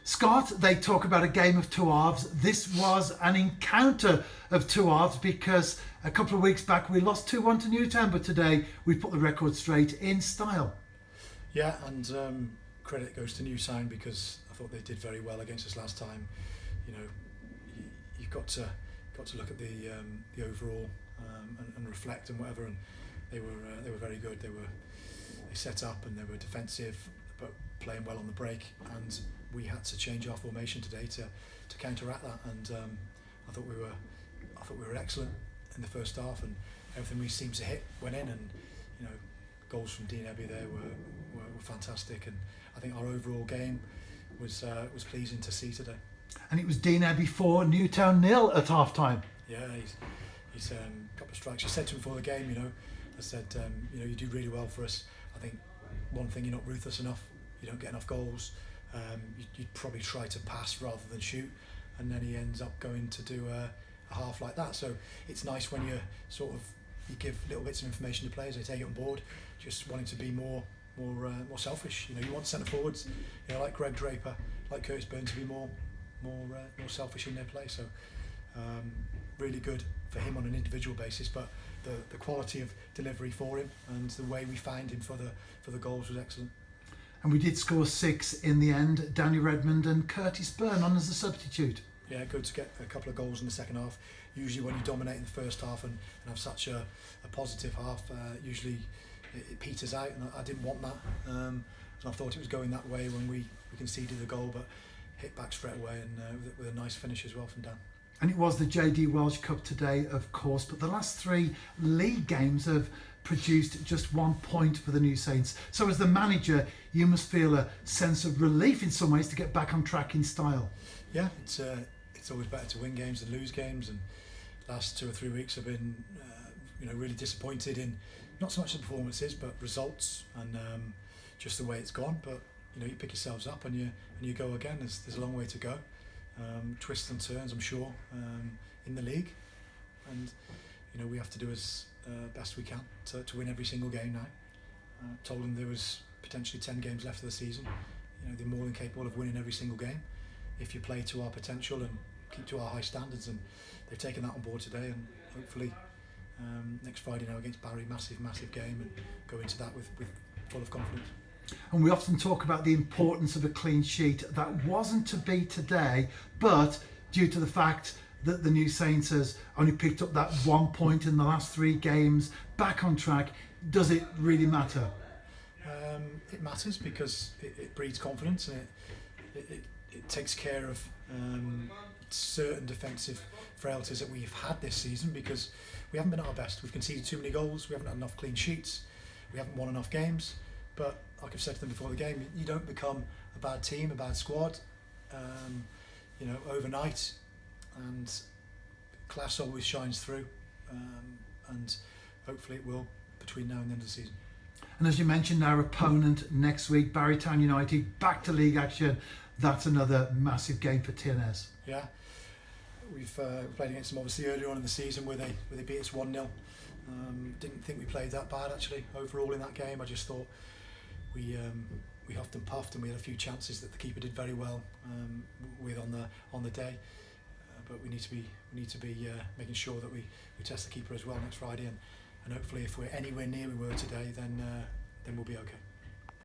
Scott, they talk about a game of two halves. This was an encounter of two halves because a couple of weeks back we lost 2-1 to Newtown, but today we put the record straight in style. Yeah, and credit goes to Newtown because I thought they did very well against us last time. You know, you've got to look at the overall and reflect and whatever. And they were very good. They set up and they were defensive, but playing well on the break. And we had to change our formation today to counteract that. And I thought we were excellent in the first half, and everything we seemed to hit went in. And you know, goals from Dean Ebbs there were fantastic. And I think our overall game was pleasing to see today. And it was Dean Ebbs 4, Newtown 0 at half time. Yeah, he's a couple of strikes. I said to him before the game, I said, you do really well for us. I think one thing, you're not ruthless enough. You don't get enough goals. You'd probably try to pass rather than shoot, and then he ends up going to do a half like that. So it's nice when you give little bits of information to players, they take it on board, just wanting to be more selfish. You want centre forwards, like Greg Draper, like Curtis Burns, to be more selfish in their play. So really good for him on an individual basis, but the quality of delivery for him and the way we found him for the goals was excellent. And we did score 6 in the end. Danny Redmond and Curtis Byrne on as a substitute. Yeah, good to get a couple of goals in the second half. Usually when you dominate in the first half and have such a positive half, usually it peters out, and I didn't want that. And I thought it was going that way when we conceded the goal, but hit back straight away, and with a nice finish as well from Dan. And it was the JD Welsh Cup today, of course, but the last 3 league games have produced just 1 point for the New Saints. So as the manager, you must feel a sense of relief in some ways to get back on track in style. Yeah, it's always better to win games than lose games, and last 2 or 3 weeks have been really disappointed in not so much the performances but results and just the way it's gone. But you pick yourselves up and you go again. There's a long way to go. Twists and turns, I'm sure, in the league, and we have to do as best we can to win every single game now. Told them there was potentially 10 games left of the season. They're more than capable of winning every single game if you play to our potential and keep to our high standards, and they've taken that on board today, and hopefully next Friday now against Barry, massive game, and go into that with full of confidence. And we often talk about the importance of a clean sheet. That wasn't to be today, but due to the fact that the New Saints has only picked up that 1 point in the last 3 games, back on track, does it really matter? It matters because it breeds confidence, and it takes care of certain defensive frailties that we've had this season, because we haven't been at our best. We've conceded too many goals, we haven't had enough clean sheets, we haven't won enough games. But like I've said to them before the game, you don't become a bad team, a bad squad, overnight. And class always shines through, and hopefully it will between now and the end of the season. And as you mentioned, our opponent next week, Barrytown United, back to league action. That's another massive game for TNS. Yeah, we've played against them obviously earlier on in the season where they beat us 1-0. Didn't think we played that bad actually overall in that game. I just thought we huffed and puffed, and we had a few chances that the keeper did very well with on the day. But we need to be making sure that we test the keeper as well next Friday, and hopefully if we're anywhere near we were today, then we'll be okay.